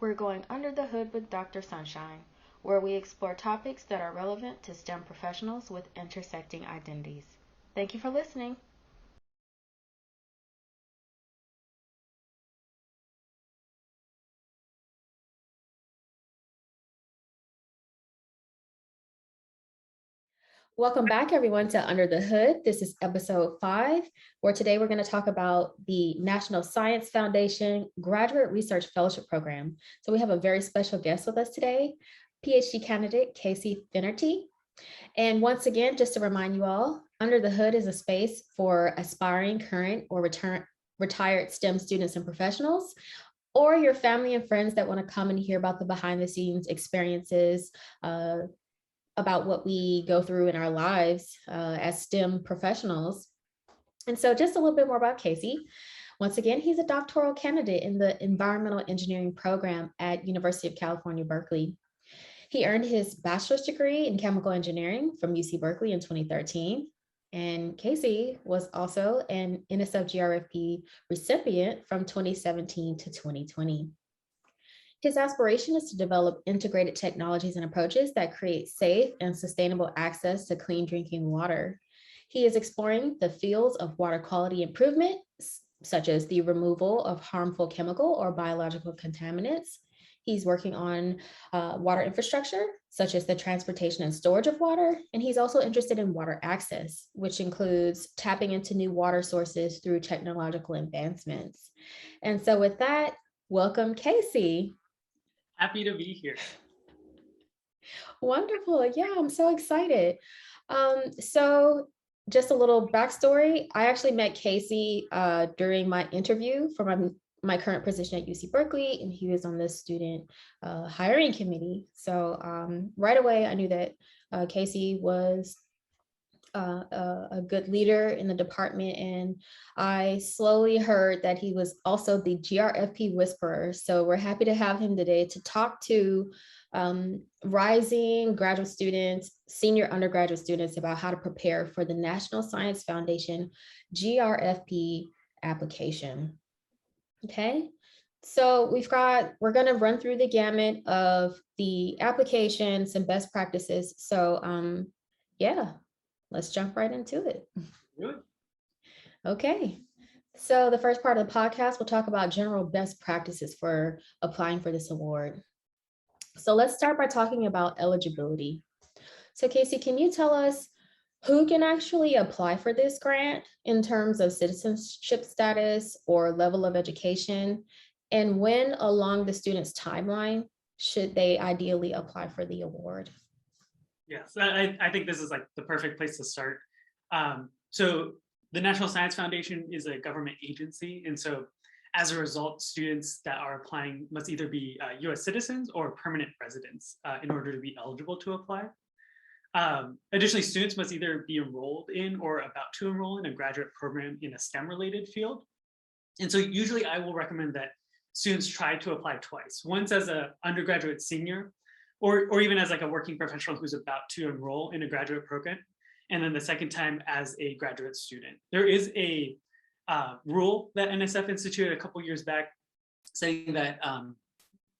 We're going under the hood with Dr. Sunshine, where we explore topics that are relevant to STEM professionals with intersecting identities. Thank you for listening. Welcome back, everyone, to Under the Hood. This is episode 5, where today we're going to talk about the National Science Foundation Graduate Research Fellowship Program. So we have a very special guest with us today, PhD candidate Casey Finnerty. And once again, just to remind you all, Under the Hood is a space for aspiring, current, or retired STEM students and professionals, or your family and friends that want to come and hear about the behind the scenes experiences, about what we go through in our lives as STEM professionals. And so just a little bit more about Casey. Once again, he's a doctoral candidate in the environmental engineering program at University of California, Berkeley. He earned his bachelor's degree in chemical engineering from UC Berkeley in 2013. And Casey was also an NSF GRFP recipient from 2017 to 2020. His aspiration is to develop integrated technologies and approaches that create safe and sustainable access to clean drinking water. He is exploring the fields of water quality improvement, such as the removal of harmful chemical or biological contaminants. He's working on water infrastructure, such as the transportation and storage of water. And he's also interested in water access, which includes tapping into new water sources through technological advancements. And so with that, welcome, Casey. Happy to be here. Wonderful. Yeah, I'm so excited. So just a little backstory. I actually met Casey during my interview for my current position at UC Berkeley, and he was on the student hiring committee. So right away, I knew that Casey was a good leader in the department, and I slowly heard that he was also the GRFP whisperer. So we're happy to have him today to talk to rising graduate students, senior undergraduate students about how to prepare for the National Science Foundation GRFP application. Okay. So we're going to run through the gamut of the applications and best practices. So yeah, let's jump right into it. Good. Okay. So the first part of the podcast, we'll talk about general best practices for applying for this award. So let's start by talking about eligibility. So Casey, can you tell us who can actually apply for this grant in terms of citizenship status or level of education? And when along the student's timeline should they ideally apply for the award? Yes, I think this is like the perfect place to start. So the National Science Foundation is a government agency. And so as a result, students that are applying must either be US citizens or permanent residents in order to be eligible to apply. Additionally, students must either be enrolled in or about to enroll in a graduate program in a STEM related field. And so usually I will recommend that students try to apply twice, once as an undergraduate senior, or even as like a working professional who's about to enroll in a graduate program, and then the second time as a graduate student. There is a rule that NSF instituted a couple years back saying that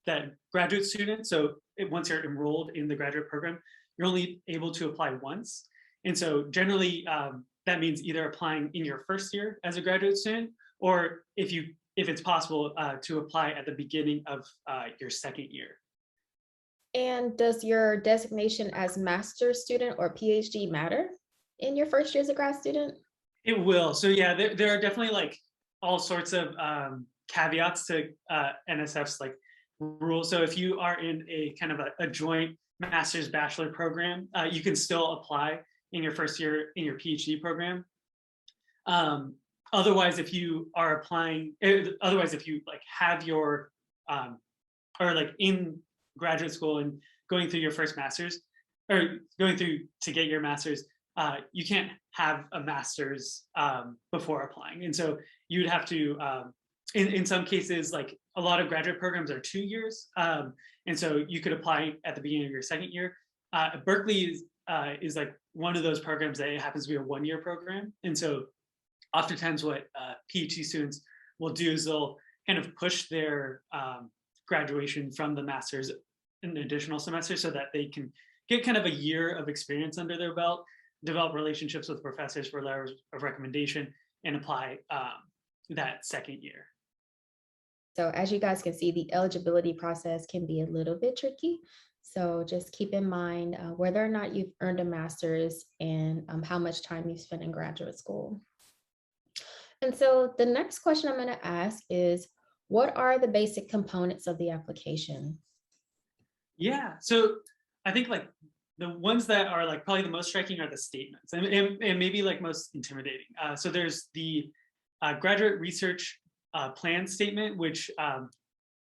that graduate students, so once you're enrolled in the graduate program, you're only able to apply once. And so generally that means either applying in your first year as a graduate student, or if it's possible to apply at the beginning of your second year. And does your designation as master's student or PhD matter in your first year as a grad student? It will. So yeah, there are definitely like all sorts of caveats to NSF's like rules. So if you are in a kind of a joint master's bachelor program, you can still apply in your first year in your PhD program. Otherwise, if you are applying, otherwise if you like have your or like in graduate school and going through your first master's or going through to get your master's, you can't have a master's before applying. And so you'd have to, in some cases, like a lot of graduate programs are 2 years. And so you could apply at the beginning of your second year. Berkeley is like one of those programs that it happens to be a 1-year program. And so oftentimes what PhD students will do is they'll kind of push their graduation from the master's an additional semester so that they can get kind of a year of experience under their belt, develop relationships with professors for letters of recommendation, and apply that second year. So as you guys can see, the eligibility process can be a little bit tricky. So just keep in mind whether or not you've earned a master's and how much time you've spent in graduate school. And so the next question I'm going to ask is, what are the basic components of the application? Yeah, so I think like the ones that are like probably the most striking are the statements and maybe like most intimidating. So there's the graduate research plan statement, which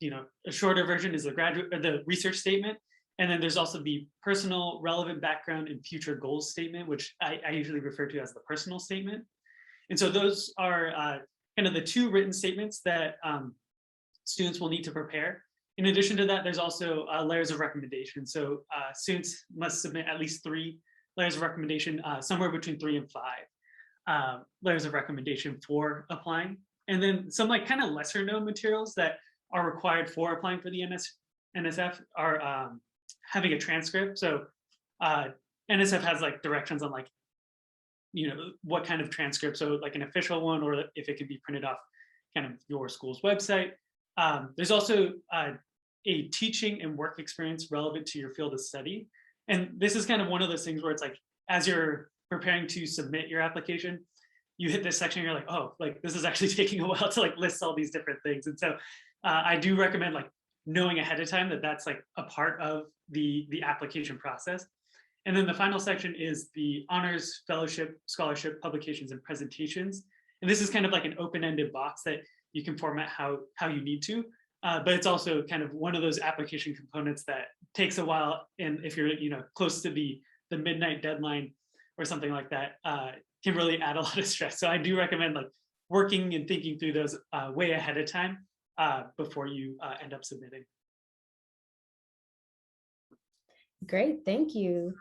you know, a shorter version is the research statement. And then there's also the personal relevant background and future goals statement, which I usually refer to as the personal statement. And so those are kind of the two written statements that students will need to prepare. In addition to that, there's also layers of recommendation. So students must submit at least 3 layers of recommendation, somewhere between 3 and 5 layers of recommendation for applying. And then some like kind of lesser known materials that are required for applying for the NSF are having a transcript. So NSF has like directions on like, you know, what kind of transcript. So like an official one, or if it can be printed off kind of your school's website. There's also a teaching and work experience relevant to your field of study. And this is kind of one of those things where it's like, as you're preparing to submit your application, you hit this section and you're like, oh, like this is actually taking a while to like list all these different things. And so I do recommend like knowing ahead of time that that's like a part of the application process. And then the final section is the honors, fellowship, scholarship, publications, and presentations. And this is kind of like an open-ended box that you can format how you need to. But it's also kind of one of those application components that takes a while. And if you're, you know, close to the midnight deadline or something like that, can really add a lot of stress. So I do recommend like working and thinking through those way ahead of time before you end up submitting. Great, thank you.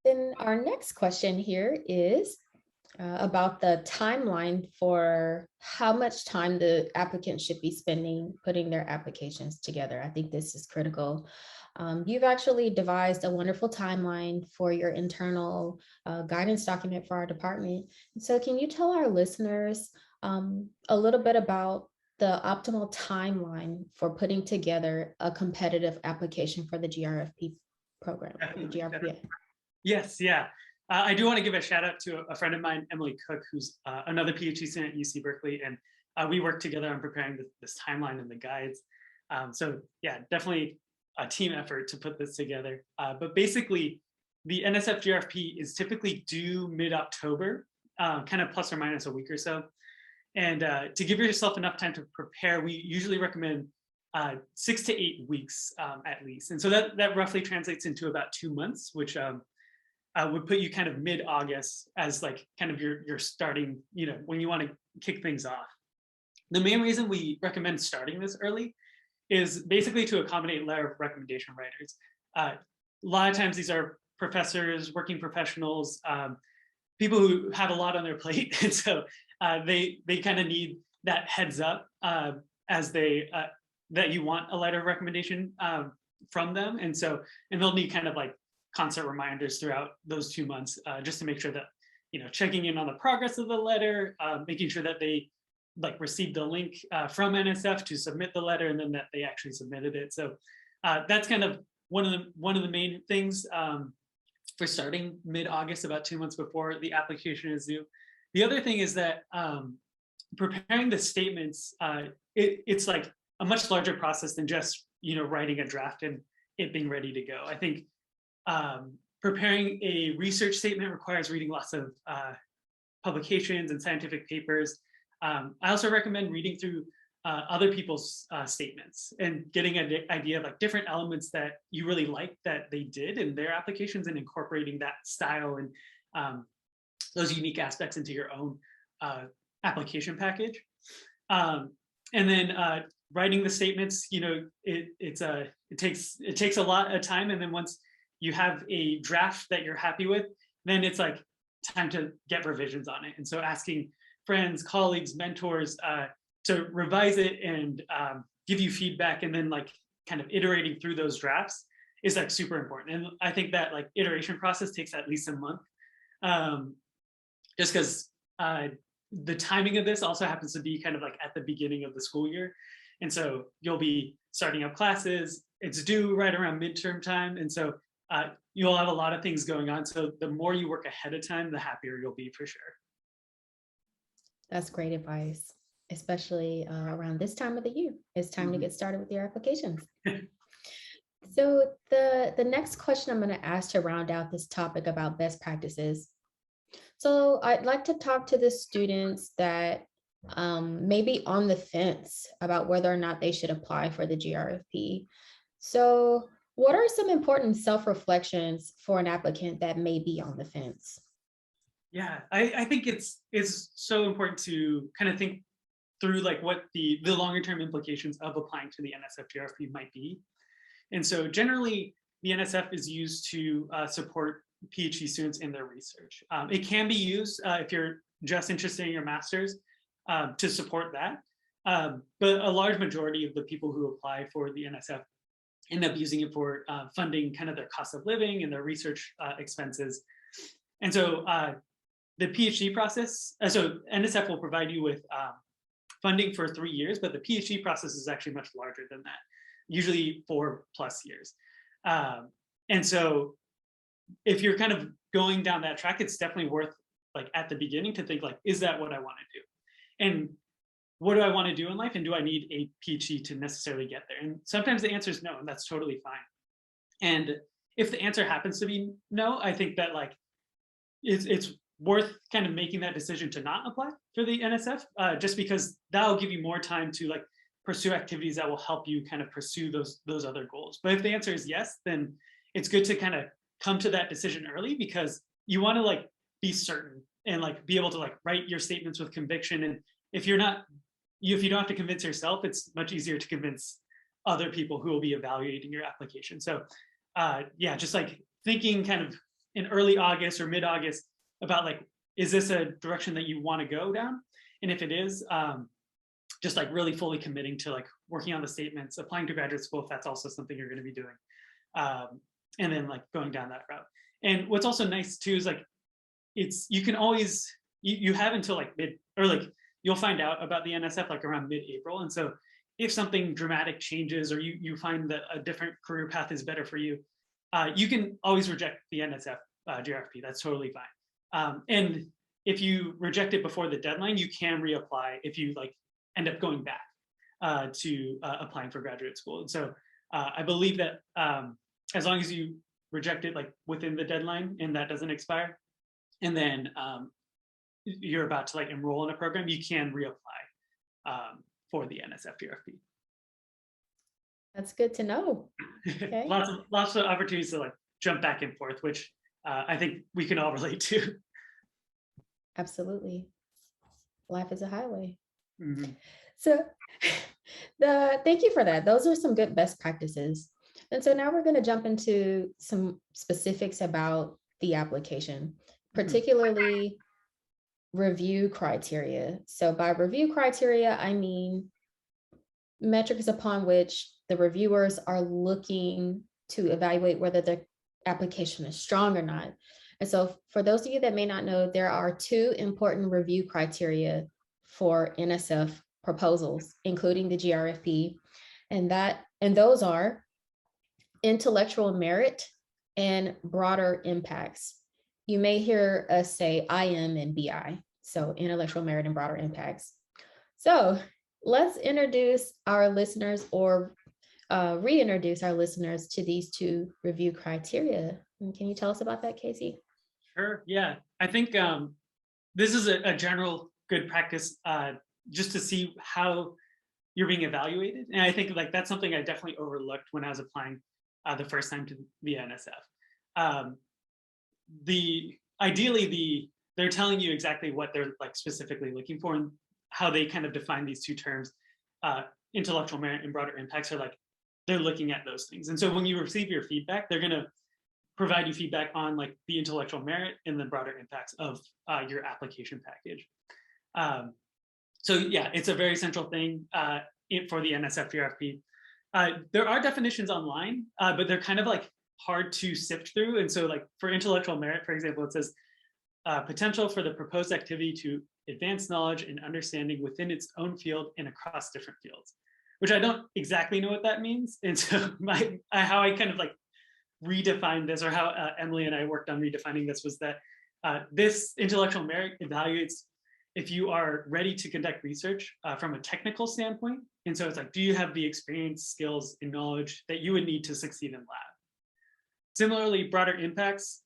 Then our next question here is about the timeline for how much time the applicant should be spending putting their applications together. I think this is critical. You've actually devised a wonderful timeline for your internal guidance document for our department. So can you tell our listeners a little bit about the optimal timeline for putting together a competitive application for the GRFP program? GRFP. Yes, yeah. I do want to give a shout out to a friend of mine, Emily Cook, who's another PhD student at UC Berkeley, and we worked together on preparing this timeline and the guides. So yeah, definitely a team effort to put this together. But basically, the NSF GRFP is typically due mid-October, kind of plus or minus a week or so. And to give yourself enough time to prepare, we usually recommend 6 to 8 weeks at least. And so that roughly translates into about 2 months, which would put you kind of mid-August as like kind of your starting, you know, when you want to kick things off. The main reason we recommend starting this early is basically to accommodate letter of recommendation writers. A lot of times these are professors, working professionals, people who have a lot on their plate. And so they kind of need that heads up as they, that you want a letter of recommendation from them. And they'll need kind of like constant reminders throughout those 2 months, just to make sure that, you know, checking in on the progress of the letter, making sure that they like received the link from NSF to submit the letter, and then that they actually submitted it. So that's kind of one of the main things for starting mid-August, about 2 months before the application is due. The other thing is that preparing the statements, it's like a much larger process than just, you know, writing a draft and it being ready to go. I think preparing a research statement requires reading lots of publications and scientific papers. I also recommend reading through other people's statements and getting an idea of like different elements that you really like that they did in their applications, and incorporating that style and those unique aspects into your own application package. And then writing the statements, you know, it takes a lot of time. And then once you have a draft that you're happy with, then it's like time to get revisions on it. And so asking friends, colleagues, mentors to revise it and give you feedback, and then like kind of iterating through those drafts is like super important. And I think that like iteration process takes at least a month, just because the timing of this also happens to be kind of like at the beginning of the school year. And so you'll be starting up classes, it's due right around midterm time. And so you'll have a lot of things going on. So the more you work ahead of time, the happier you'll be for sure. That's great advice, especially around this time of the year. It's time to get started with your applications. So the next question I'm going to ask to round out this topic about best practices. So I'd like to talk to the students that may be on the fence about whether or not they should apply for the GRFP. So what are some important self-reflections for an applicant that may be on the fence? Yeah, I think it's so important to kind of think through like what the longer term implications of applying to the NSF GRFP might be. And so generally, the NSF is used to support PhD students in their research. It can be used if you're just interested in your master's to support that. But a large majority of the people who apply for the NSF end up using it for funding kind of their cost of living and their research expenses. And so the PhD process, so NSF will provide you with funding for 3 years, but the PhD process is actually much larger than that, usually 4+ years. And so if you're kind of going down that track, it's definitely worth like at the beginning to think like, is that what I want to do? And what do I want to do in life? And do I need a PhD to necessarily get there? And sometimes the answer is no, and that's totally fine. And if the answer happens to be no, I think that like it's worth kind of making that decision to not apply for the NSF, just because that'll give you more time to like pursue activities that will help you kind of pursue those other goals. But if the answer is yes, then it's good to kind of come to that decision early, because you want to like be certain and like be able to like write your statements with conviction. And if you don't have to convince yourself, it's much easier to convince other people who will be evaluating your application. So yeah, just like thinking kind of in early August or mid-August about like, is this a direction that you want to go down? And if it is, just like really fully committing to like working on the statements, applying to graduate school if that's also something you're going to be doing, and then like going down that route. And what's also nice too is like you can always you have until like you'll find out about the NSF like around mid-April. And so if something dramatic changes or you find that a different career path is better for you, you can always reject the NSF GRFP. That's totally fine. And if you reject it before the deadline, you can reapply if you like end up going back to applying for graduate school. And so I believe that as long as you reject it like within the deadline and that doesn't expire, and then you're about to like enroll in a program, you can reapply for the NSF GRFP. That's good to know. Okay. lots of opportunities to like jump back and forth, which I think we can all relate to. Absolutely. Life is a highway. Mm-hmm. So thank you for that. Those are some good best practices. And so now we're going to jump into some specifics about the application, particularly review criteria. So by review criteria, I mean metrics upon which the reviewers are looking to evaluate whether the application is strong or not. And so for those of you that may not know, there are 2 important review criteria for NSF proposals, including the GRFP, and those are intellectual merit and broader impacts. You may hear us say IM and BI, so intellectual merit and broader impacts. So let's introduce our listeners or reintroduce our listeners to these 2 review criteria. And can you tell us about that, Casey? Sure, yeah. I think this is a general good practice just to see how you're being evaluated. And I think like that's something I definitely overlooked when I was applying the first time to the NSF. Ideally, they're telling you exactly what they're like specifically looking for, and how they kind of define these 2 terms, intellectual merit and broader impacts, are like they're looking at those things. And so when you receive your feedback, they're going to provide you feedback on like the intellectual merit and the broader impacts of your application package. So yeah, it's a very central thing for the NSF GRFP. There are definitions online, but they're kind of like hard to sift through. And so like for intellectual merit, for example, it says potential for the proposed activity to advance knowledge and understanding within its own field and across different fields, which I don't exactly know what that means. And so how I kind of like redefined this, or how Emily and I worked on redefining this, was that this intellectual merit evaluates if you are ready to conduct research from a technical standpoint. And so it's like, do you have the experience, skills, and knowledge that you would need to succeed in lab? Similarly, broader impacts,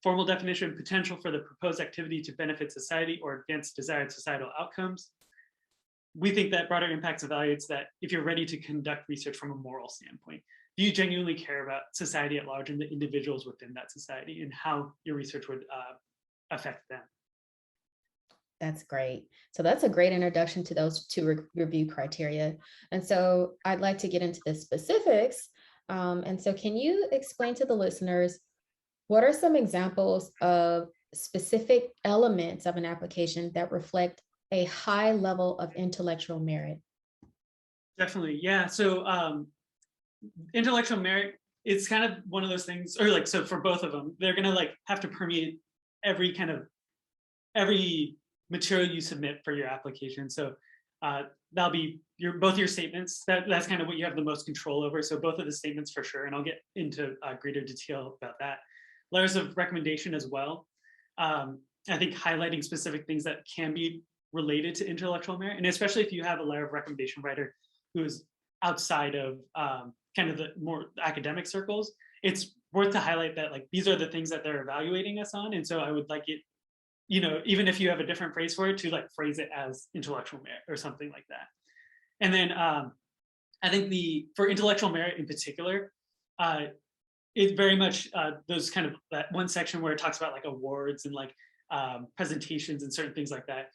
formal definition, potential for the proposed activity to benefit society or advance desired societal outcomes. We think that broader impacts evaluates that if you're ready to conduct research from a moral standpoint. Do you genuinely care about society at large and the individuals within that society and how your research would affect them? That's great. So that's a great introduction to those two review criteria. And so I'd like to get into the specifics. And so can you explain to the listeners, what are some examples of specific elements of an application that reflect a high level of intellectual merit? Definitely, yeah. So intellectual merit, it's kind of one of those things, or like, so for both of them, they're gonna like have to permeate every material you submit for your application. So that'll be both your statements. That's kind of what you have the most control over. So both of the statements for sure, and I'll get into greater detail about that. Letters of recommendation as well. I think highlighting specific things that can be related to intellectual merit, and especially if you have a letter of recommendation writer who is outside of kind of the more academic circles, it's worth to highlight that like these are the things that they're evaluating us on. And so I would like it, you know, even if you have a different phrase for it, to like phrase it as intellectual merit or something like that. And then I think for intellectual merit in particular, it very much those kind of that one section where it talks about like awards and like presentations and certain things like that.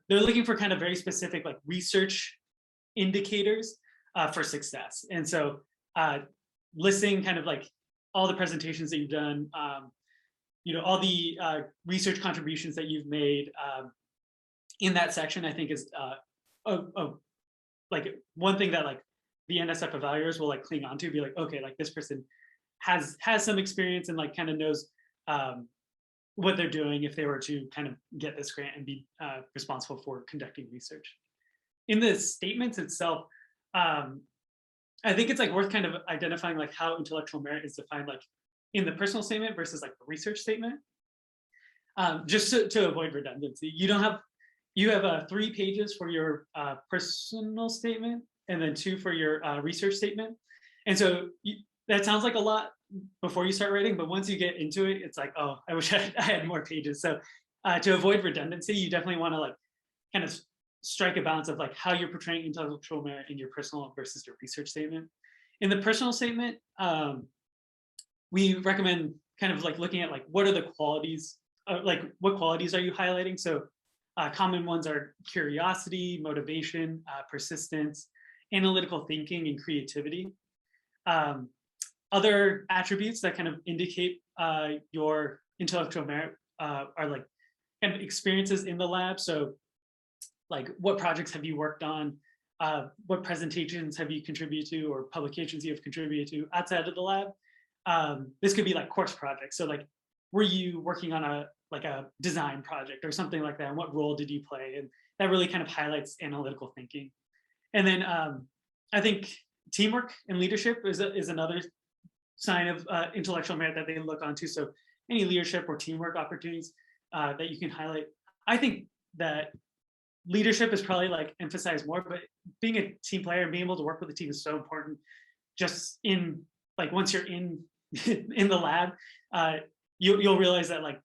They're looking for kind of very specific like research indicators for success. And so listing kind of like all the presentations that you've done, you know, all the research contributions that you've made in that section, I think is like one thing that like the NSF evaluators will like cling on to, be like, okay, like this person has some experience and like kind of knows what they're doing if they were to kind of get this grant and be responsible for conducting research. In the statements itself, I think it's like worth kind of identifying like how intellectual merit is defined, like in the personal statement versus like the research statement, just to avoid redundancy. You have 3 pages for your personal statement and then 2 for your research statement. And so that sounds like a lot before you start writing, but once you get into it, it's like, oh, I wish I had more pages. So to avoid redundancy, you definitely want to like kind of strike a balance of like how you're portraying intellectual merit in your personal versus your research statement. In the personal statement, we recommend kind of like looking at like what are the qualities, like what qualities are you highlighting? So common ones are curiosity, motivation, persistence, analytical thinking, and creativity. Other attributes that kind of indicate your intellectual merit are like kind of experiences in the lab. So like what projects have you worked on? What presentations have you contributed to, or publications you have contributed to outside of the lab? This could be like course projects. So like, were you working on a design project or something like that? And what role did you play? And that really kind of highlights analytical thinking. And then I think teamwork and leadership is another sign of intellectual merit that they look onto. So any leadership or teamwork opportunities that you can highlight. I think that leadership is probably like emphasized more, but being a team player and being able to work with a team is so important. Just in like once you're in in the lab, you'll realize that like,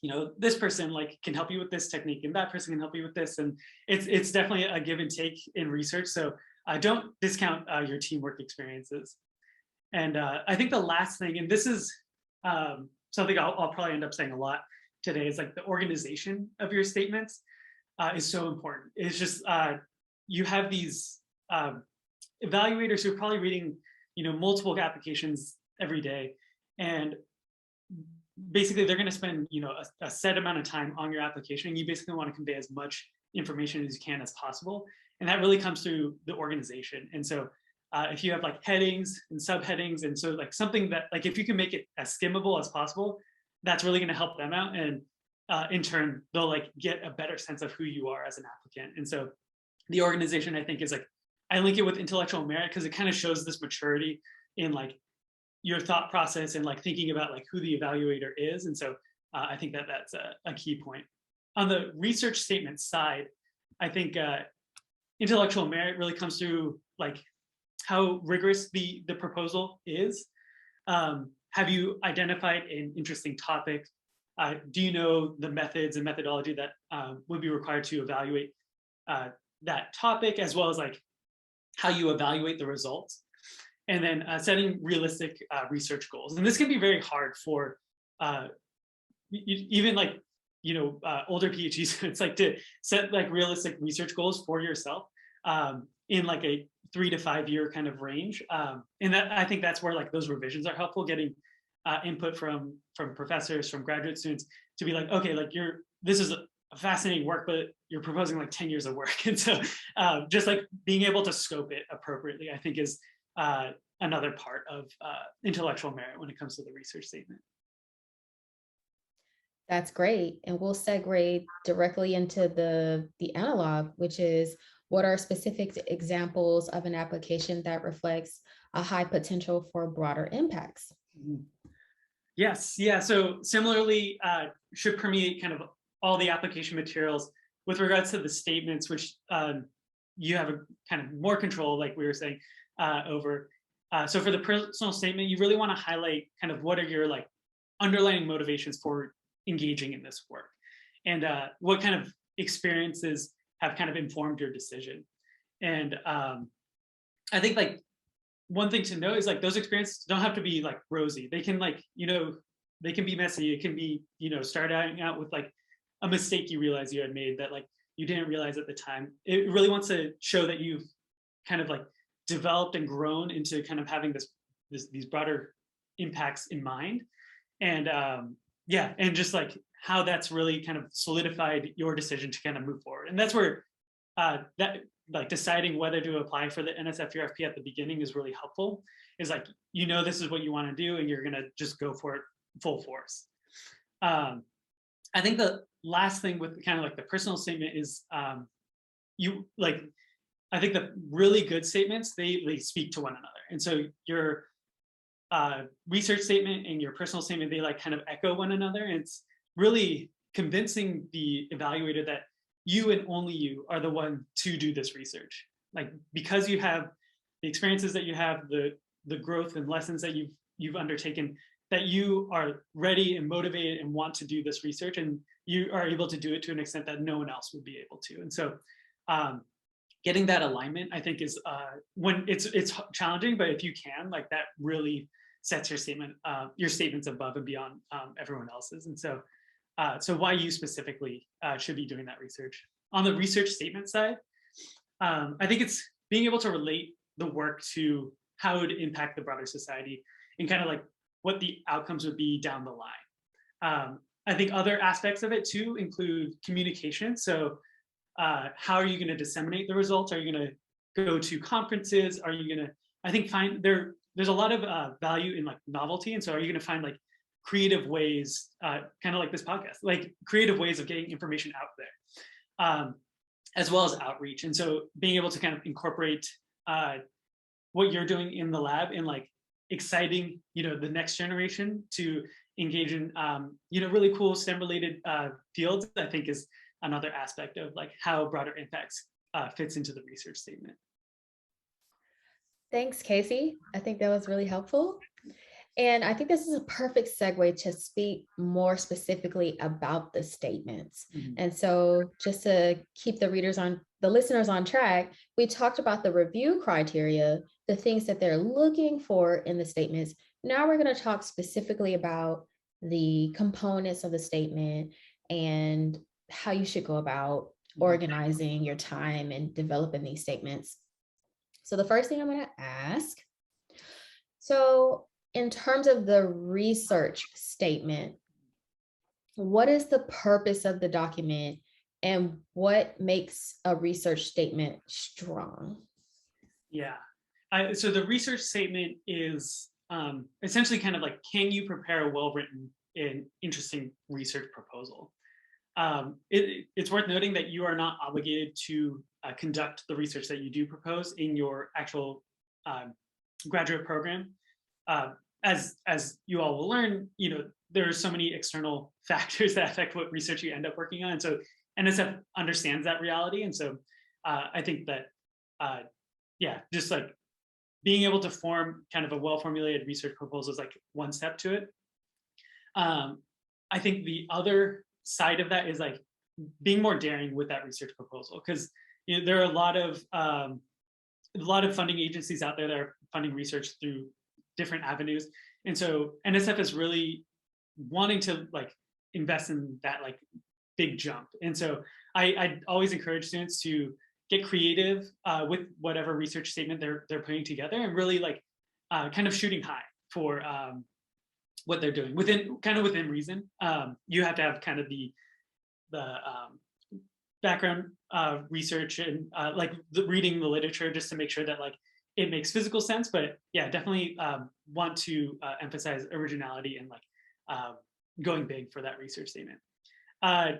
you know, this person like can help you with this technique and that person can help you with this, and it's definitely a give and take in research. So don't discount your teamwork experiences. And I think the last thing, and this is something I'll probably end up saying a lot today, is like the organization of your statements is so important. It's just you have these evaluators who are probably reading, you know, multiple applications every day, and basically they're going to spend, you know, a set amount of time on your application, and you basically want to convey as much information as you can as possible. And that really comes through the organization. And so if you have like headings and subheadings, and so like something that like if you can make it as skimmable as possible, that's really going to help them out. And in turn, they'll like get a better sense of who you are as an applicant. And so the organization, I think, is like, I link it with intellectual merit because it kind of shows this maturity in like your thought process and like thinking about like who the evaluator is. And so I think that that's a key point. On the research statement side, I think intellectual merit really comes through like how rigorous the proposal is. Have you identified an interesting topic? Do you know the methods and methodology that would be required to evaluate that topic, as well as like how you evaluate the results? And then setting realistic research goals. And this can be very hard for even like, older PhD students, like to set like realistic research goals for yourself in like a 3 to 5 year kind of range. And that, I think that's where like those revisions are helpful, getting input from professors, from graduate students to be like, okay, like this is a fascinating work, but you're proposing like 10 years of work. And so just like being able to scope it appropriately, I think is another part of intellectual merit when it comes to the research statement. That's great. And we'll segue directly into the analog, which is what are specific examples of an application that reflects a high potential for broader impacts? Yes, yeah. So similarly, should permeate kind of all the application materials. With regards to the statements, which you have a kind of more control, like we were saying, over. So for the personal statement, you really want to highlight kind of what are your like underlying motivations for engaging in this work, and what kind of experiences have kind of informed your decision. And I think like one thing to know is like those experiences don't have to be like rosy. They can like, they can be messy. It can be, starting out with like a mistake you realize you had made that like you didn't realize at the time. It really wants to show that you've kind of like developed and grown into kind of having these broader impacts in mind. And and just like how that's really kind of solidified your decision to kind of move forward. And that's where that like deciding whether to apply for the NSF GRFP at the beginning is really helpful. Is like, this is what you want to do and you're going to just go for it full force. I think the last thing with kind of like the personal statement is I think the really good statements, they speak to one another. And so your research statement and your personal statement, they like kind of echo one another. And it's really convincing the evaluator that you and only you are the one to do this research. Like, because you have the experiences that you have, the growth and lessons that you've undertaken, that you are ready and motivated and want to do this research, and you are able to do it to an extent that no one else would be able to. And so getting that alignment, I think, is when it's challenging, but if you can, like, that really sets your statements above and beyond everyone else's. And so why you specifically should be doing that research. On the research statement side, I think it's being able to relate the work to how it would impact the broader society and kind of like what the outcomes would be down the line. I think other aspects of it too include communication. So how are you going to disseminate the results? Are you going to go to conferences? Are you going to, I think, there's a lot of value in like novelty. And so are you going to find like creative ways, kind of like this podcast, like creative ways of getting information out there, as well as outreach. And so being able to kind of incorporate what you're doing in the lab and like exciting, the next generation to engage in, really cool STEM related fields, I think is another aspect of like how broader impacts fits into the research statement. Thanks, Casey. I think that was really helpful. And I think this is a perfect segue to speak more specifically about the statements. Mm-hmm. And so just to keep the listeners on track, we talked about the review criteria, the things that they're looking for in the statements. Now we're going to talk specifically about the components of the statement and how you should go about organizing your time and developing these statements. So the first thing I'm going to ask, so in terms of the research statement, what is the purpose of the document and what makes a research statement strong? Yeah. So the research statement is essentially kind of like, can you prepare a well-written and interesting research proposal? It's worth noting that you are not obligated to conduct the research that you do propose in your actual graduate program. As you all will learn, there are so many external factors that affect what research you end up working on. And so NSF understands that reality. And so I think that, just like being able to form kind of a well-formulated research proposal is like one step to it. I think the other side of that is like being more daring with that research proposal, because there are a lot of funding agencies out there that are funding research through different avenues. And so NSF is really wanting to like invest in that like big jump. And so I always encourage students to get creative with whatever research statement they're putting together, and really like kind of shooting high for what they're doing within reason. You have to have kind of the background research and like reading the literature just to make sure that like it makes physical sense. But yeah, definitely want to emphasize originality and like going big for that research statement. I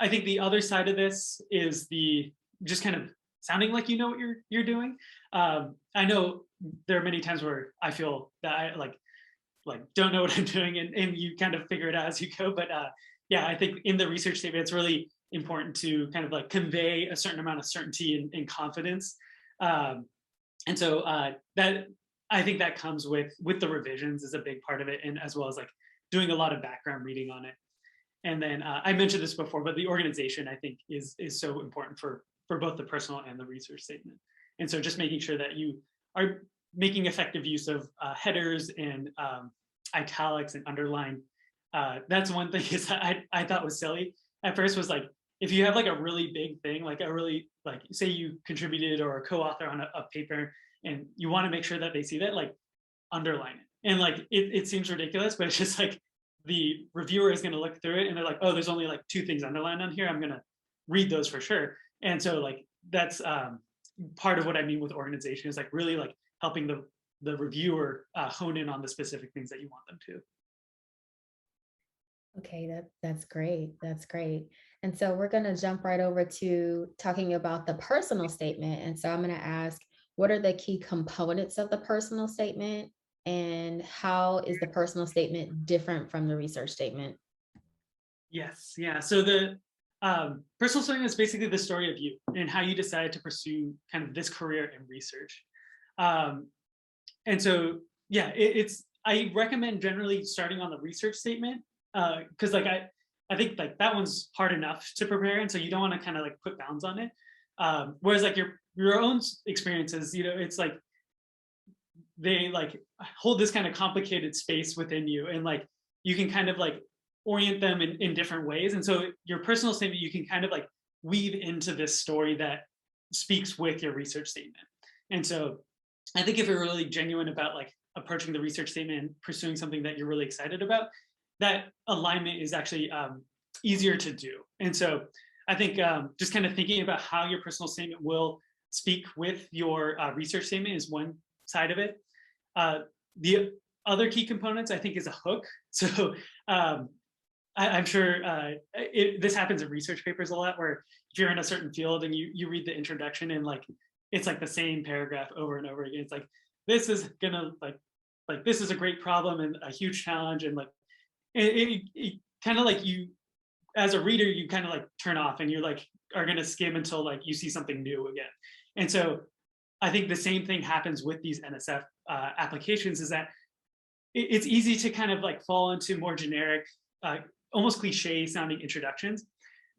think the other side of this is the just kind of sounding like you know what you're doing. I know there are many times where I feel that I like don't know what I'm doing, and you kind of figure it out as you go. But yeah, I think in the research statement, it's really important to kind of like convey a certain amount of certainty and confidence. And so that I think that comes with the revisions is a big part of it, and as well as like doing a lot of background reading on it. And then I mentioned this before, but the organization I think is so important for both the personal and the research statement. And so just making sure that you are making effective use of headers and italics and underline. That's one thing is I thought was silly at first, was like, if you have like a really big thing, like a really, like say you contributed or a co-author on a paper, and you want to make sure that they see that, like underline it. And like it seems ridiculous, but it's just like the reviewer is going to look through it and they're like, oh, there's only like 2 things underlined on here, I'm going to read those for sure. And so like that's part of what I mean with organization, is like really like helping the reviewer hone in on the specific things that you want them to. Okay, that's great. That's great. And so we're going to jump right over to talking about the personal statement. And so I'm going to ask, what are the key components of the personal statement, and how is the personal statement different from the research statement? Yes, yeah. So the personal statement is basically the story of you and how you decided to pursue kind of this career in research. And so, yeah, I recommend generally starting on the research statement, because like I think like that one's hard enough to prepare, and so you don't want to kind of like put bounds on it. Whereas like your own experiences, it's like they like hold this kind of complicated space within you, and like you can kind of like orient them in different ways. And so your personal statement, you can kind of like weave into this story that speaks with your research statement. And so I think if you're really genuine about like approaching the research statement and pursuing something that you're really excited about, that alignment is actually easier to do. And so I think just kind of thinking about how your personal statement will speak with your research statement is one side of it. The other key components, I think, is a hook. So I'm sure this happens in research papers a lot, where if you're in a certain field and you read the introduction and like it's like the same paragraph over and over again. It's like, this is gonna like this is a great problem and a huge challenge, and like it kind of like you as a reader, you kind of like turn off and you're like are gonna skim until like you see something new again. And so I think the same thing happens with these NSF applications, is that it's easy to kind of like fall into more generic, almost cliche sounding introductions.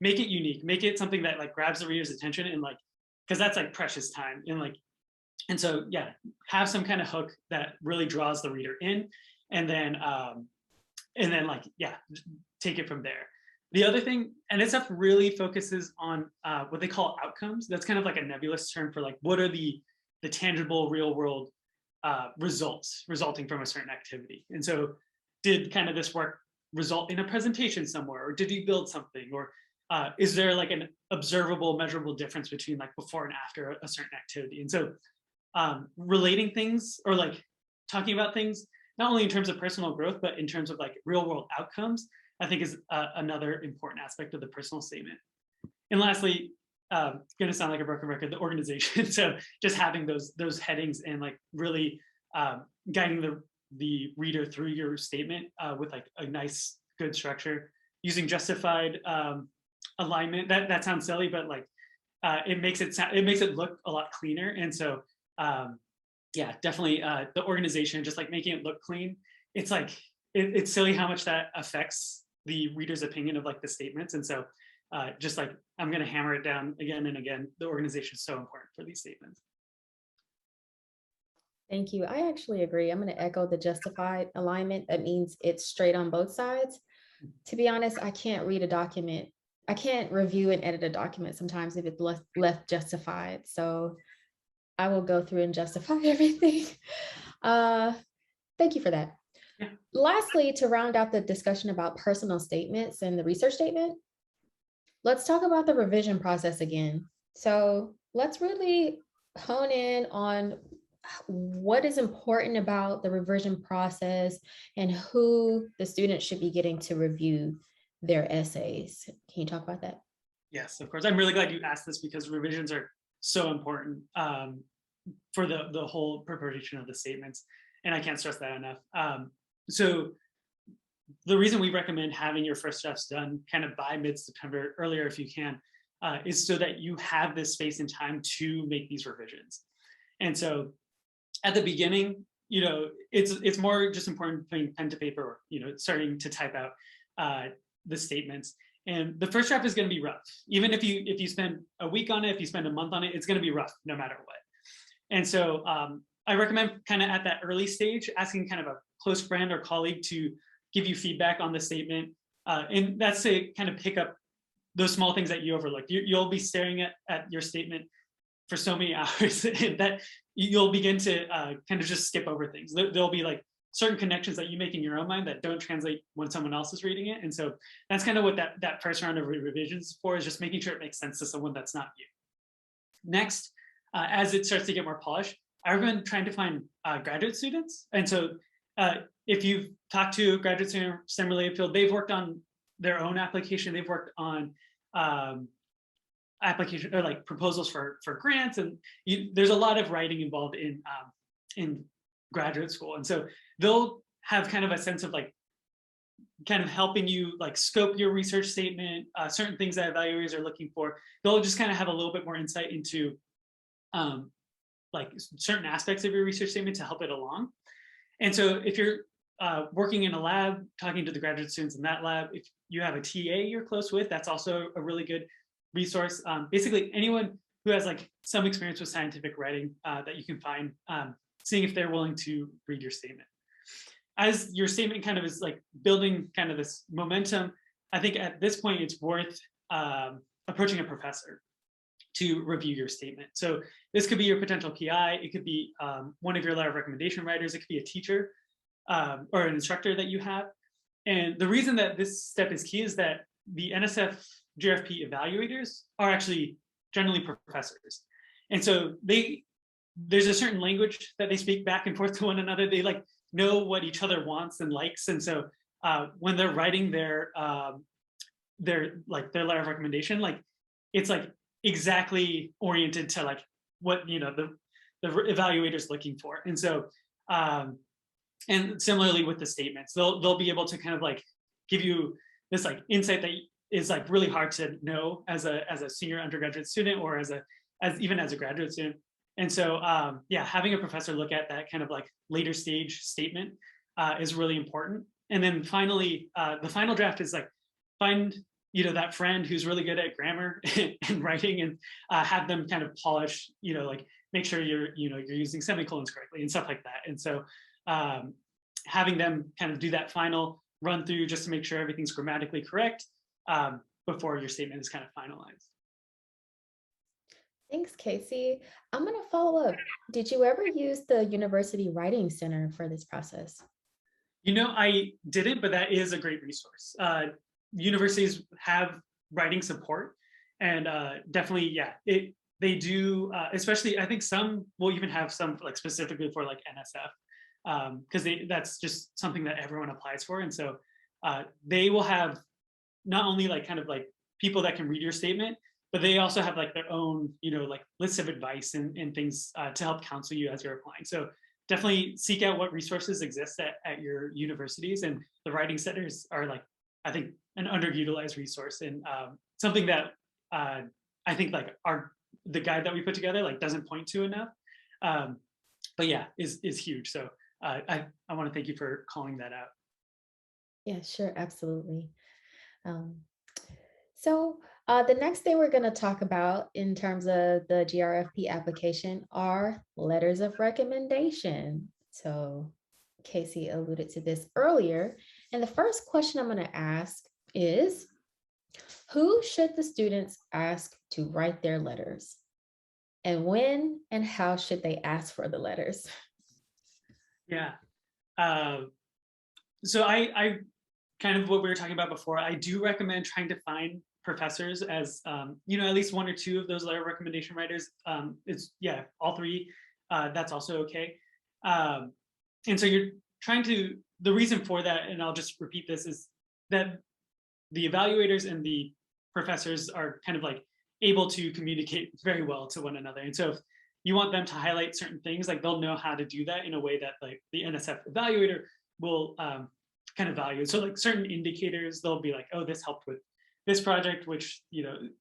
Make it unique, make it something that like grabs the reader's attention, and like, because that's like precious time. And so yeah, have some kind of hook that really draws the reader in, and then like, yeah, take it from there. The other thing, NSF really focuses on what they call outcomes. That's kind of like a nebulous term for like, what are the tangible real world results resulting from a certain activity. And so did kind of this work result in a presentation somewhere, or did you build something, or is there like an observable, measurable difference between like before and after a certain activity? And so relating things or like talking about things, not only in terms of personal growth, but in terms of like real world outcomes, I think is another important aspect of the personal statement. And lastly, it's going to sound like a broken record, the organization. So just having those headings and like really guiding the reader through your statement with like a nice, good structure, using justified alignment. That sounds silly, but like it makes it look a lot cleaner. And so yeah, definitely the organization, just like making it look clean. It's like it's silly how much that affects the reader's opinion of like the statements. And so just like I'm going to hammer it down again and again, the organization is so important for these statements. Thank you. I actually agree. I'm going to echo the justified alignment. That means it's straight on both sides. To be honest, I can't read a document. I can't review and edit a document sometimes if it's left justified. So I will go through and justify everything. Thank you for that. Yeah. Lastly, to round out the discussion about personal statements and the research statement, let's talk about the revision process again. So let's really hone in on what is important about the revision process and who the students should be getting to review their essays. Can you talk about that? Yes, of course. I'm really glad you asked this because revisions are so important for the whole preparation of the statements. And I can't stress that enough. So the reason we recommend having your first drafts done kind of by mid-September, earlier if you can, is so that you have this space and time to make these revisions. And so at the beginning, it's more just important putting pen to paper, or, starting to type out the statements. And the first draft is going to be rough. Even if you spend a week on it, if you spend a month on it, it's going to be rough no matter what. And so I recommend kind of at that early stage, asking kind of a close friend or colleague to give you feedback on the statement. And that's to kind of pick up those small things that you overlooked. You'll be staring at your statement for so many hours that you'll begin to kind of just skip over things. There'll be like certain connections that you make in your own mind that don't translate when someone else is reading it. And so that's kind of what that first round of revisions is for, is just making sure it makes sense to someone that's not you. Next, as it starts to get more polished, I recommend trying to find graduate students. And so if you've talked to a graduate student in STEM-related field, they've worked on their own application, they've worked on application or like proposals for grants, and there's a lot of writing involved in graduate school. And so they'll have kind of a sense of like kind of helping you like scope your research statement, certain things that evaluators are looking for. They'll just kind of have a little bit more insight into like certain aspects of your research statement to help it along. And so if you're working in a lab, talking to the graduate students in that lab, if you have a TA you're close with, that's also a really good resource. Basically anyone who has like some experience with scientific writing that you can find, seeing if they're willing to read your statement. As your statement kind of is like building kind of this momentum, I think at this point it's worth approaching a professor to review your statement. So this could be your potential PI, it could be one of your letter of recommendation writers, it could be a teacher or an instructor that you have. And the reason that this step is key is that the NSF GRFP evaluators are actually generally professors. And so there's a certain language that they speak back and forth to one another. They like know what each other wants and likes. And so when they're writing their letter of recommendation, like it's like exactly oriented to like what the evaluator's looking for. And so and similarly with the statements, they'll be able to kind of like give you this like insight that is like really hard to know as a senior undergraduate student or even as a graduate student. And so yeah, having a professor look at that kind of like later stage statement is really important. And then finally, the final draft is like find that friend who's really good at grammar and writing, and have them kind of polish, like make sure you're using semicolons correctly and stuff like that. And so having them kind of do that final run through just to make sure everything's grammatically correct before your statement is kind of finalized. Thanks, Casey. I'm going to follow up. Did you ever use the University Writing Center for this process? I didn't, but that is a great resource. Universities have writing support. And definitely, yeah, they do, especially I think some will even have some like specifically for like NSF, because that's just something that everyone applies for. And so they will have not only like kind of like people that can read your statement, but they also have like their own, like lists of advice and things to help counsel you as you're applying. So definitely seek out what resources exist at your universities, and the writing centers are like, I think, an underutilized resource, and something that I think like the guide that we put together like doesn't point to enough. But yeah, is huge. So I want to thank you for calling that out. Yeah, sure, absolutely. So the next thing we're going to talk about in terms of the GRFP application are letters of recommendation. So Casey alluded to this earlier. And the first question I'm going to ask is, who should the students ask to write their letters? And when and how should they ask for the letters? Yeah. So I kind of what we were talking about before, I do recommend trying to find professors as, at least one or two of those letter recommendation writers. It's, yeah, all three, that's also okay. And so you're trying to, the reason for that, and I'll just repeat this, is that the evaluators and the professors are kind of like able to communicate very well to one another. And so if you want them to highlight certain things, like they'll know how to do that in a way that like the NSF evaluator will kind of value. So like certain indicators, they'll be like, oh, this helped with this project, which,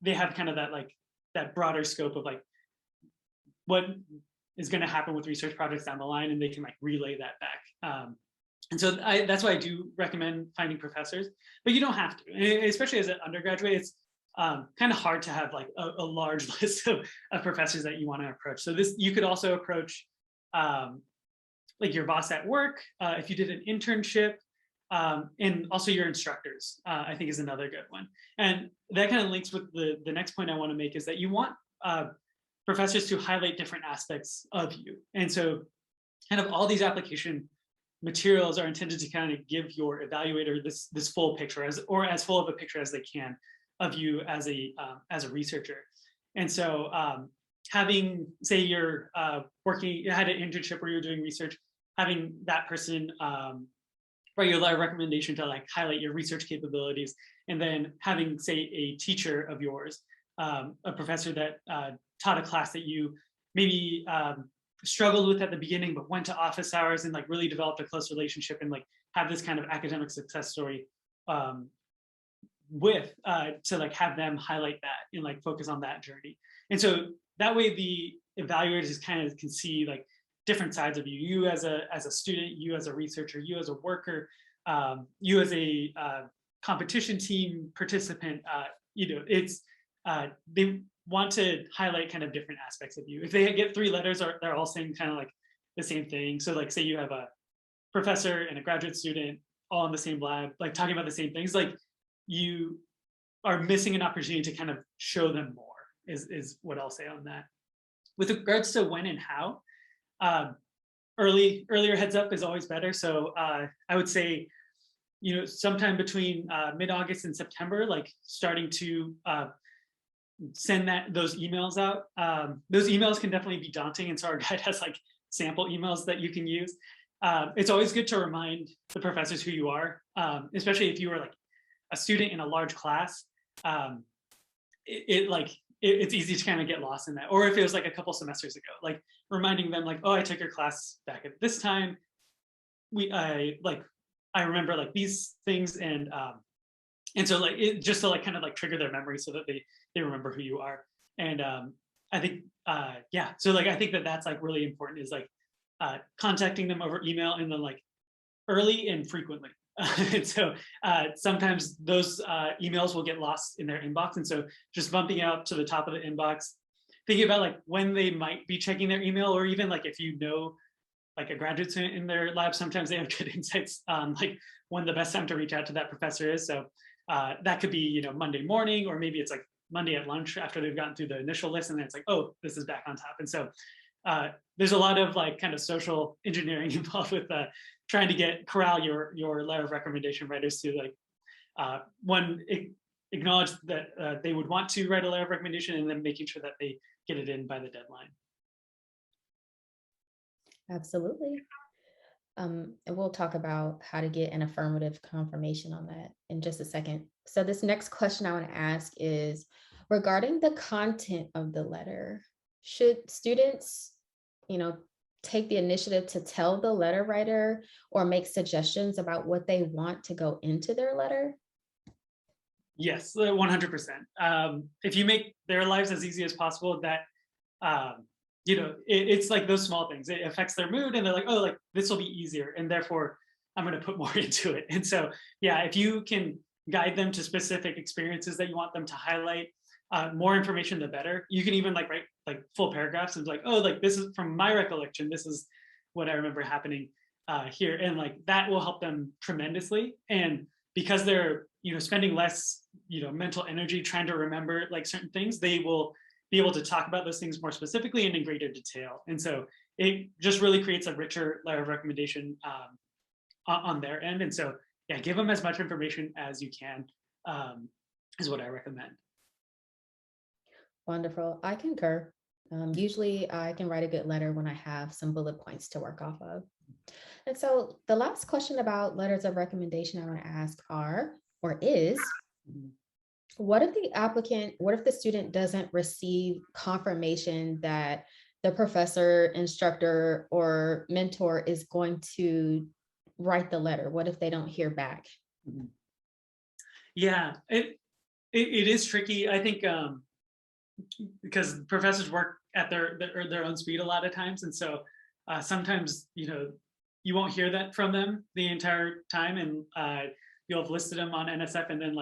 they have kind of that like that broader scope of like what is going to happen with research projects down the line, and they can like relay that back. And so that's why I do recommend finding professors, but you don't have to, especially as an undergraduate. It's kind of hard to have like a large list of professors that you want to approach. So you could also approach like your boss at work, if you did an internship, and also your instructors, I think is another good one. And that kind of links with the next point I want to make, is that you want professors to highlight different aspects of you. And so kind of all these application materials are intended to kind of give your evaluator this full picture, as full of a picture as they can of you as a researcher. And so having, say you're you had an internship where you're doing research, having that person write your letter of recommendation to like highlight your research capabilities, and then having, say, a teacher of yours, a professor that taught a class that you maybe struggled with at the beginning, but went to office hours and like really developed a close relationship, and like have this kind of academic success story to like have them highlight that and like focus on that journey. And so that way the evaluators kind of can see like different sides of you as a student, you as a researcher, you as a worker, you as a competition team participant. It's they want to highlight kind of different aspects of you. If they get 3 letters, they're all saying kind of like the same thing. So like, say you have a professor and a graduate student all in the same lab, like talking about the same things, like you are missing an opportunity to kind of show them more, is what I'll say on that. With regards to when and how, earlier heads up is always better. So I would say, sometime between mid-August and September, like starting to send those emails out. Those emails can definitely be daunting, and so our guide has like sample emails that you can use. It's always good to remind the professors who you are, especially if you are like a student in a large class. It's easy to kind of get lost in that. Or if it was like a couple semesters ago, like reminding them like, oh, I took your class back at this time. I remember like these things, and so like just to like kind of like trigger their memory so that they remember who you are. And I think so like I think that's like really important, is like contacting them over email, and then like early and frequently. And so sometimes those emails will get lost in their inbox, and so just bumping out to the top of the inbox, thinking about like when they might be checking their email, or even like if like a graduate student in their lab, sometimes they have good insights on like when the best time to reach out to that professor is. So that could be Monday morning, or maybe it's like Monday at lunch after they've gotten through the initial list, and then it's like, oh, this is back on top. And so there's a lot of like kind of social engineering involved with trying to corral your letter of recommendation writers to like when acknowledge that they would want to write a letter of recommendation, and then making sure that they get it in by the deadline. Absolutely. And we'll talk about how to get an affirmative confirmation on that in just a second. So this next question I want to ask is regarding the content of the letter. Should students, take the initiative to tell the letter writer or make suggestions about what they want to go into their letter? Yes, 100%. If you make their lives as easy as possible, that it's like those small things. It affects their mood, and they're like, oh, like this will be easier, and therefore I'm going to put more into it. And so, yeah, if you can guide them to specific experiences that you want them to highlight, more information the better. You can even write like full paragraphs and be like, oh, like this is from my recollection, this is what I remember happening here, and like that will help them tremendously. And because they're spending less mental energy trying to remember like certain things, they will be able to talk about those things more specifically and in greater detail. And so it just really creates a richer letter of recommendation on their end. And so yeah, give them as much information as you can is what I recommend. Wonderful. I concur. Usually I can write a good letter when I have some bullet points to work off of. And so the last question about letters of recommendation I want to ask is, what if the student doesn't receive confirmation that the professor, instructor, or mentor is going to write the letter? What if they don't hear back? Yeah, it is tricky. I think because professors work at their own speed a lot of times, and so sometimes you won't hear that from them the entire time, and you'll have listed them on NSF, and then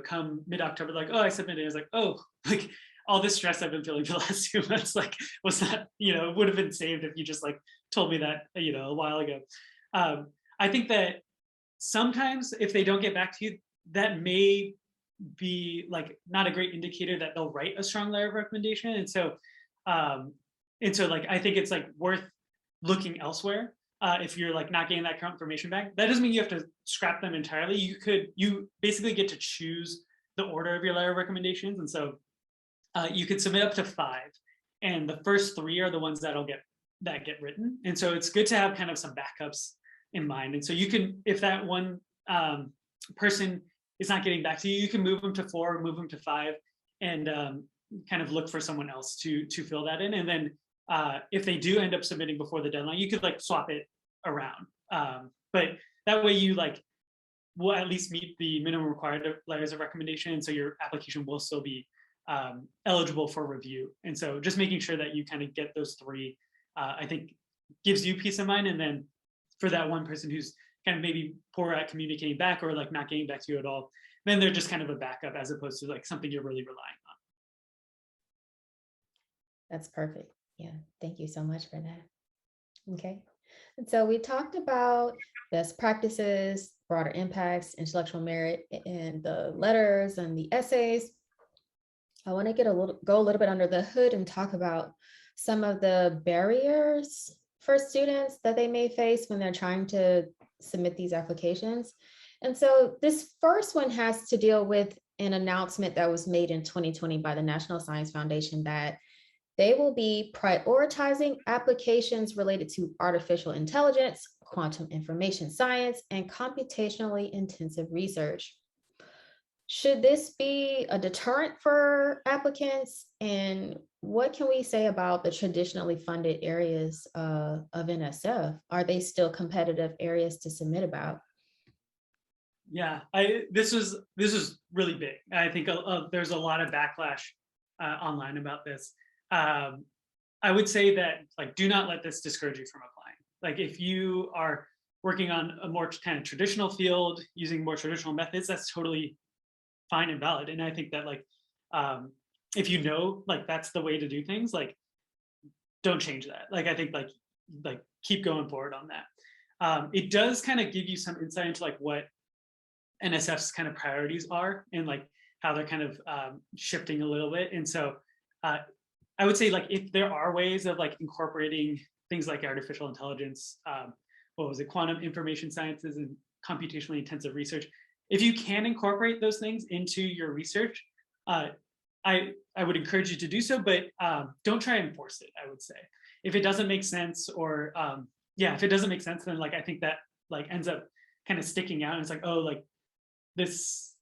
come mid-October, like, oh, I submitted. It's like, oh, like all this stress I've been feeling for the last 2 months, like was not, would have been saved if you just told me that, a while ago. I think that sometimes if they don't get back to you, that may be not a great indicator that they'll write a strong letter of recommendation. And so I think it's worth looking elsewhere. If you're not getting that confirmation back, that doesn't mean you have to scrap them entirely. You basically get to choose the order of your letter of recommendations. And so you could submit up to 5, and the first 3 are the ones that get written. And so it's good to have kind of some backups in mind. And so you can, if that one person is not getting back to you, you can move them to 4, move them to 5, and kind of look for someone else to fill that in. And then if they do end up submitting before the deadline, you could swap it around. But that way you will at least meet the minimum required letters of recommendation. And so your application will still be eligible for review. And so just making sure that you kind of get those 3, I think gives you peace of mind. And then for that one person who's kind of maybe poor at communicating back or not getting back to you at all, then they're just kind of a backup as opposed to something you're really relying on. That's perfect. Yeah, thank you so much for that. Okay, and so we talked about best practices, broader impacts, intellectual merit, and the letters and the essays. I want to go a little bit under the hood and talk about some of the barriers for students that they may face when they're trying to submit these applications. And so this first one has to deal with an announcement that was made in 2020 by the National Science Foundation that they will be prioritizing applications related to artificial intelligence, quantum information science, and computationally intensive research. Should this be a deterrent for applicants? And what can we say about the traditionally funded areas of NSF? Are they still competitive areas to submit about? Yeah, this is really big. I think there's a lot of backlash online about this. I would say that do not let this discourage you from applying. If you are working on a more kind of traditional field using more traditional methods, that's totally fine and valid. And I think that if you know that's the way to do things, don't change that. I think keep going forward on that. It does kind of give you some insight into what NSF's kind of priorities are and how they're kind of shifting a little bit. And so I would say if there are ways of incorporating things like artificial intelligence, quantum information sciences and computationally intensive research, if you can incorporate those things into your research, I would encourage you to do so, but don't try and force it, I would say. If it doesn't make sense, or if it doesn't make sense, then like I think that like ends up kind of sticking out, and it's like, oh, like this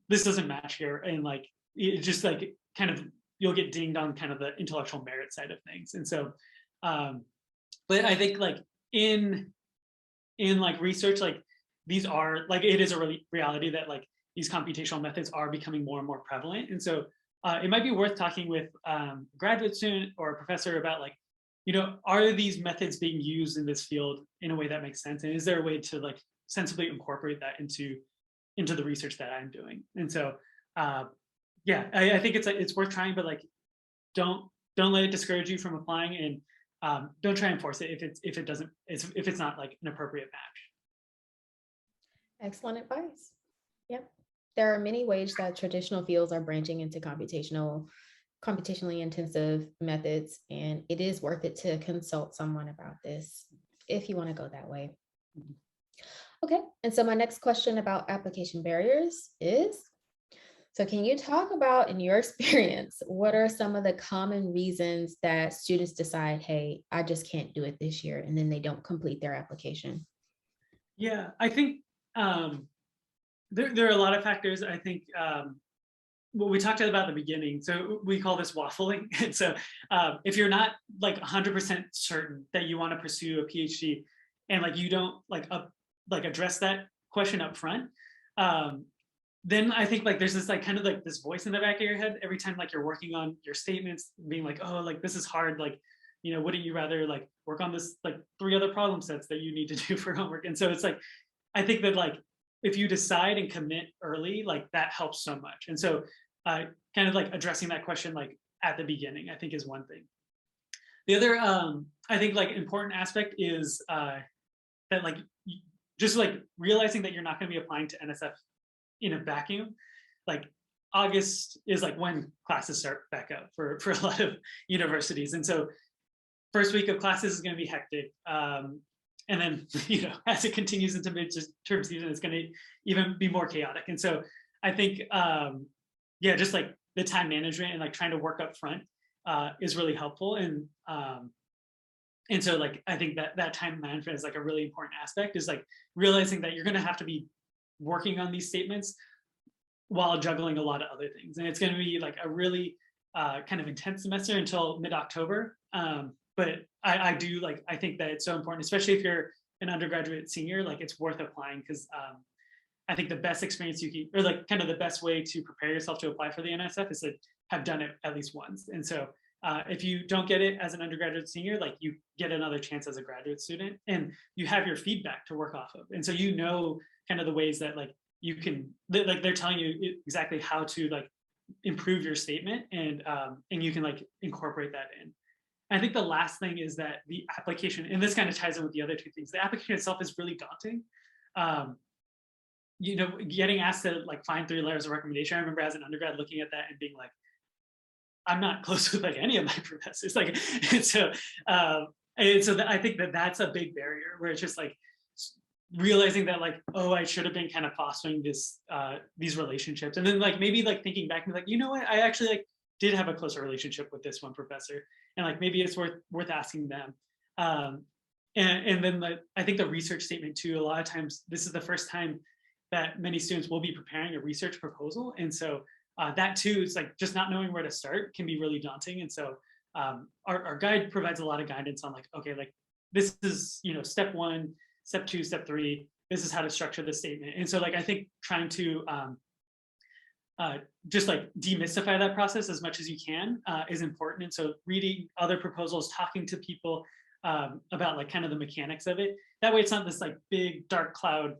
doesn't match here, and like it just like kind of, you'll get dinged on kind of the intellectual merit side of things. And so but I think like in like research, like these are like, it is a reality that like these computational methods are becoming more and more prevalent. And so it might be worth talking with a graduate student or a professor about like, you know, are these methods being used in this field in a way that makes sense? And is there a way to like sensibly incorporate that into the research that I'm doing? And so yeah, I think it's worth trying, but like don't let it discourage you from applying, and don't try and force it if it's not like an appropriate match. Excellent advice. Yep. There are many ways that traditional fields are branching into computationally intensive methods, and it is worth it to consult someone about this if you want to go that way. Okay, and so my next question about application barriers is, so can you talk about, in your experience, what are some of the common reasons that students decide, hey, I just can't do it this year, and then they don't complete their application? Yeah, I think there are a lot of factors. I think what we talked about at the beginning, so we call this waffling. And so if you're not like 100% certain that you want to pursue a PhD, and like you don't like address that question up front, then I think like there's this like kind of like this voice in the back of your head every time like you're working on your statements, being like, oh, like this is hard, like, you know, wouldn't you rather like work on this like 3 other problem sets that you need to do for homework? And so it's like, I think that like if you decide and commit early, like that helps so much. And so kind of like addressing that question like at the beginning, I think is one thing. The other I think like important aspect is that like just like realizing that you're not going to be applying to NSF in a vacuum. Like August is like when classes start back up for a lot of universities. And so first week of classes is going to be hectic. And then, you know, as it continues into midterm season, it's going to even be more chaotic. And so I think, yeah, just like the time management and like trying to work up front is really helpful. And so like, I think that time management is like a really important aspect, is like realizing that you're going to have to be working on these statements while juggling a lot of other things. And it's going to be like a really kind of intense semester until mid-October. But I do like, I think that it's so important, especially if you're an undergraduate senior, like it's worth applying, because I think the best experience you can, or like kind of the best way to prepare yourself to apply for the NSF is to have done it at least once. And so if you don't get it as an undergraduate senior, like you get another chance as a graduate student, and you have your feedback to work off of. And so you know kind of the ways that like you can, like they're telling you exactly how to like improve your statement, and you can like incorporate that in. I think the last thing is that the application, and this kind of ties in with the other 2 things, the application itself is really daunting. You know, getting asked to like find 3 letters of recommendation. I remember as an undergrad looking at that and being like, I'm not close with like any of my professors. Like, and so I think that that's a big barrier, where it's just like realizing that like, oh, I should have been kind of fostering this these relationships, and then like maybe like thinking back and like, you know what, I actually like did have a closer relationship with this one professor, and like maybe it's worth asking them. And then I think the research statement too, a lot of times this is the first time that many students will be preparing a research proposal, and so that too is like just not knowing where to start can be really daunting. And so our guide provides a lot of guidance on like, okay, like this is, you know, step 1, step 2, step 3, this is how to structure the statement. And so like I think trying to just like demystify that process as much as you can is important. And so reading other proposals, talking to people about like kind of the mechanics of it, that way it's not this like big dark cloud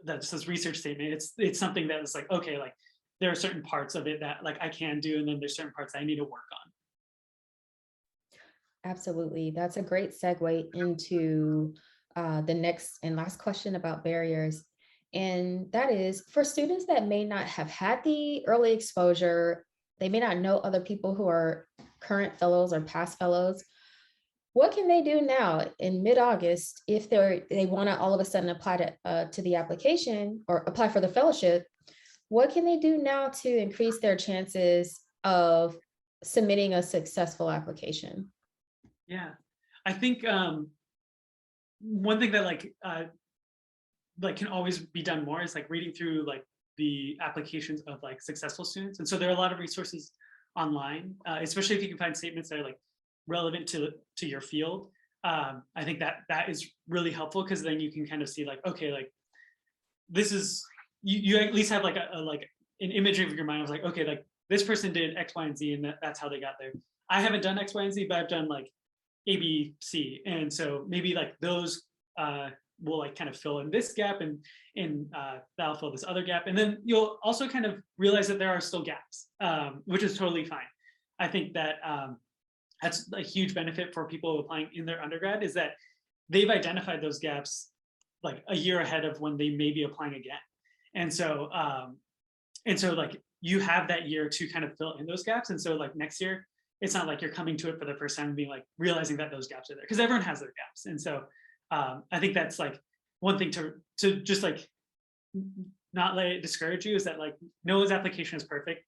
that just says research statement. It's something that is like, okay, like there are certain parts of it that like I can do, and then there's certain parts that I need to work on. Absolutely. That's a great segue into the next and last question about barriers. And that is, for students that may not have had the early exposure, they may not know other people who are current fellows or past fellows, what can they do now in mid-August if they want to all of a sudden apply to the application or apply for the fellowship? What can they do now to increase their chances of submitting a successful application? Yeah, I think one thing that can always be done more is like reading through like the applications of like successful students. And so there are a lot of resources online, especially if you can find statements that are like relevant to your field. I think that is really helpful, because then you can kind of see like, okay, like this is, you at least have like an image of your mind of like, okay, like this person did X, Y, and Z, and that's how they got there. I haven't done X, Y, and Z, but I've done like A, B, C. And so maybe like those will like kind of fill in this gap, and that'll fill this other gap. And then you'll also kind of realize that there are still gaps, which is totally fine. I think that that's a huge benefit for people applying in their undergrad, is that they've identified those gaps like a year ahead of when they may be applying again. And so like you have that year to kind of fill in those gaps. And so like next year, it's not like you're coming to it for the first time and being like realizing that those gaps are there, because everyone has their gaps. And so I think that's like one thing to just like not let it discourage you, is that like no one's application is perfect.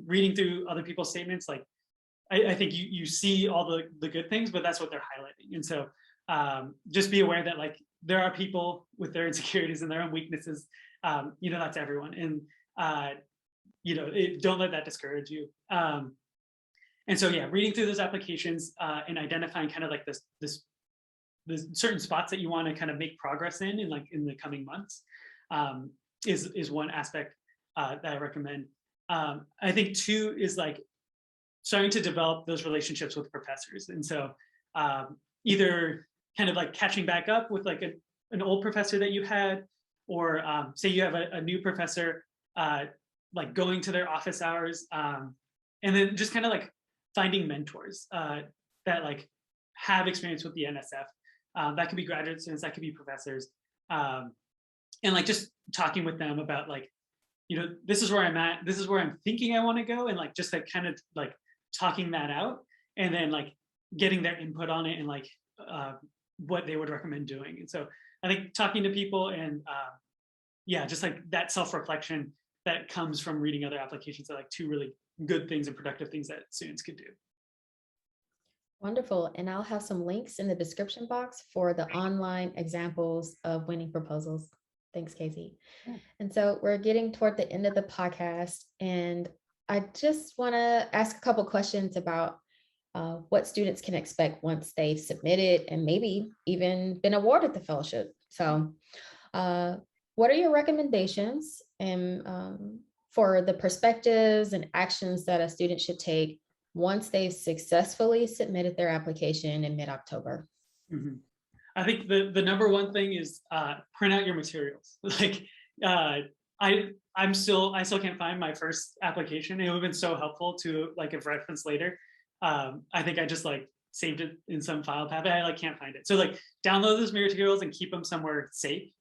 Reading through other people's statements, like I think you see all the good things, but that's what they're highlighting. And so just be aware that like there are people with their insecurities and their own weaknesses. That's everyone. And don't let that discourage you. And so, yeah, reading through those applications and identifying kind of like the certain spots that you want to kind of make progress in the coming months is one aspect that I recommend. I think two is like starting to develop those relationships with professors. And so either kind of like catching back up with like an old professor that you had, or say you have a new professor, like going to their office hours, and then just kind of like finding mentors that like have experience with the NSF. That could be graduate students, that could be professors, and like just talking with them about like, this is where I'm at, this is where I'm thinking I want to go, and like just like kind of like talking that out, and then like getting their input on it, and like what they would recommend doing. And so I think talking to people and just like that self-reflection that comes from reading other applications are like two really good things and productive things that students could do. Wonderful. And I'll have some links in the description box for the online examples of winning proposals. Thanks, Casey. Yeah. And so we're getting toward the end of the podcast, and I just want to ask a couple questions about what students can expect once they've submitted and maybe even been awarded the fellowship. So what are your recommendations for the perspectives and actions that a student should take once they've successfully submitted their application in mid-October? Mm-hmm. I think the number one thing is print out your materials. Like I still can't find my first application. It would have been so helpful to like have referenced later. I think I just like saved it in some file path, but I like can't find it. So like download those materials and keep them somewhere safe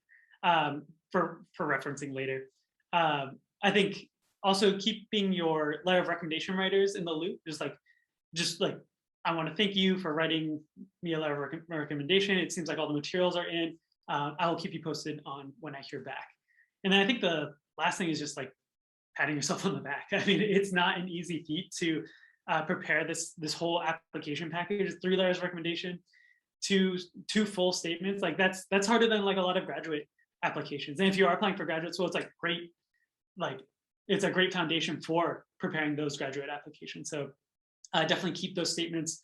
for referencing later. I think also keeping your letter of recommendation writers in the loop, just like I want to thank you for writing me a letter of recommendation. It seems like all the materials are in. I will keep you posted on when I hear back. And then I think the last thing is just like patting yourself on the back. I mean, it's not an easy feat to prepare this whole application package, 3 letters of recommendation, two full statements. Like that's harder than like a lot of graduate applications. And if you are applying for graduate school, it's like great, like it's a great foundation for preparing those graduate applications. So definitely keep those statements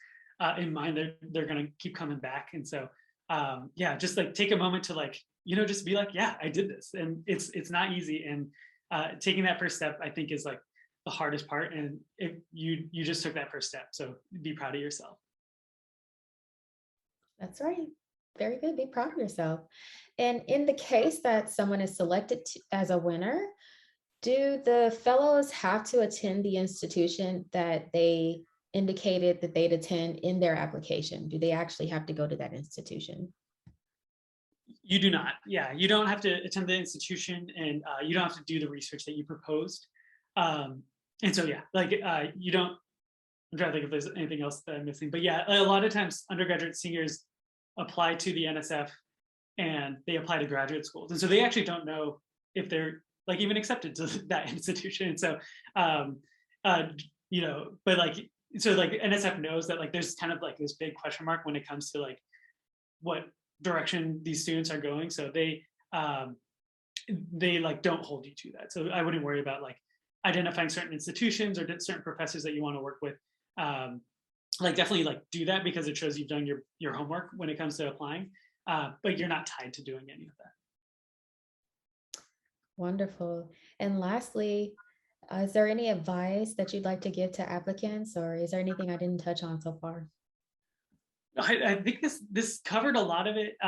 in mind. They're going to keep coming back. And so just like take a moment to like, just be like, yeah, I did this. And it's not easy. And taking that first step, I think, is like the hardest part. And if you just took that first step, so be proud of yourself. That's right. Very good. Be proud of yourself. And in the case that someone is selected as a winner, do the fellows have to attend the institution that they indicated that they'd attend in their application? Do they actually have to go to that institution? You do not. Yeah, you don't have to attend the institution, and you don't have to do the research that you proposed. And so, yeah, like you don't I'm trying to think if there's anything else that I'm missing, but yeah, a lot of times undergraduate seniors apply to the NSF and they apply to graduate schools. And so they actually don't know if they're like even accepted to that institution. And so, you know, but like, so like NSF knows that like there's kind of like this big question mark when it comes to like what direction these students are going. So they like don't hold you to that. So I wouldn't worry about like identifying certain institutions or certain professors that you want to work with. Like definitely like do that because it shows you've done your homework when it comes to applying, but you're not tied to doing any of that. Wonderful. And lastly, is there any advice that you'd like to give to applicants, or is there anything I didn't touch on so far? I think this covered a lot of it.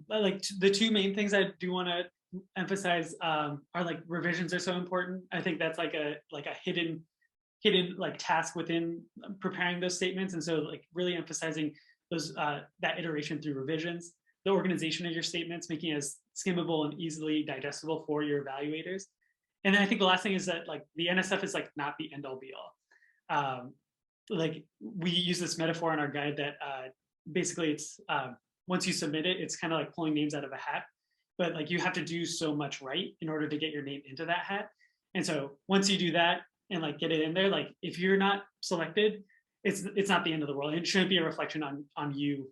Like the two main things I do want to emphasize are like revisions are so important. I think that's like a hidden like task within preparing those statements, and so like really emphasizing those that iteration through revisions, the organization of your statements, making it as skimmable and easily digestible for your evaluators. And then I think the last thing is that like the NSF is like not the end all be all. Like we use this metaphor in our guide that basically it's once you submit it, it's kind of like pulling names out of a hat, but like you have to do so much right in order to get your name into that hat. And so once you do that and like get it in there, like if you're not selected, it's not the end of the world. It shouldn't be a reflection on you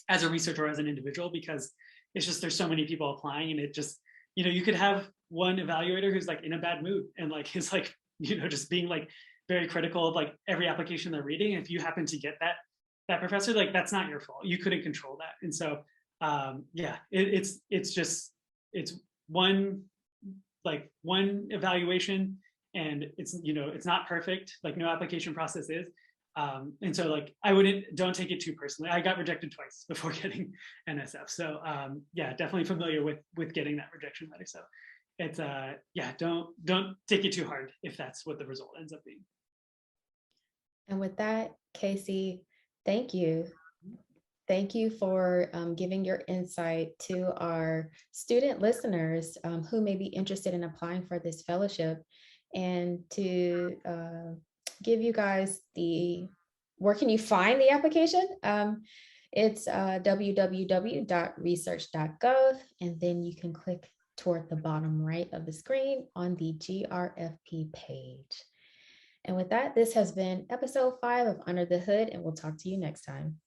as a researcher or as an individual, because it's just there's so many people applying, and it just, you know, you could have one evaluator who's like in a bad mood and like is like, you know, just being like very critical of like every application they're reading. If you happen to get that professor, like that's not your fault. You couldn't control that. And so yeah, it's one evaluation, and it's, you know, it's not perfect, like no application process is. And so like don't take it too personally. I got rejected twice before getting NSF. So yeah, definitely familiar with getting that rejection letter. So it's yeah, don't take it too hard if that's what the result ends up being. And with that, Casey, thank you. Thank you for giving your insight to our student listeners who may be interested in applying for this fellowship, and to give you guys where can you find the application? It's www.research.gov, and then you can click toward the bottom right of the screen on the GRFP page. And with that, this has been episode 5 of Under the Hood, and we'll talk to you next time.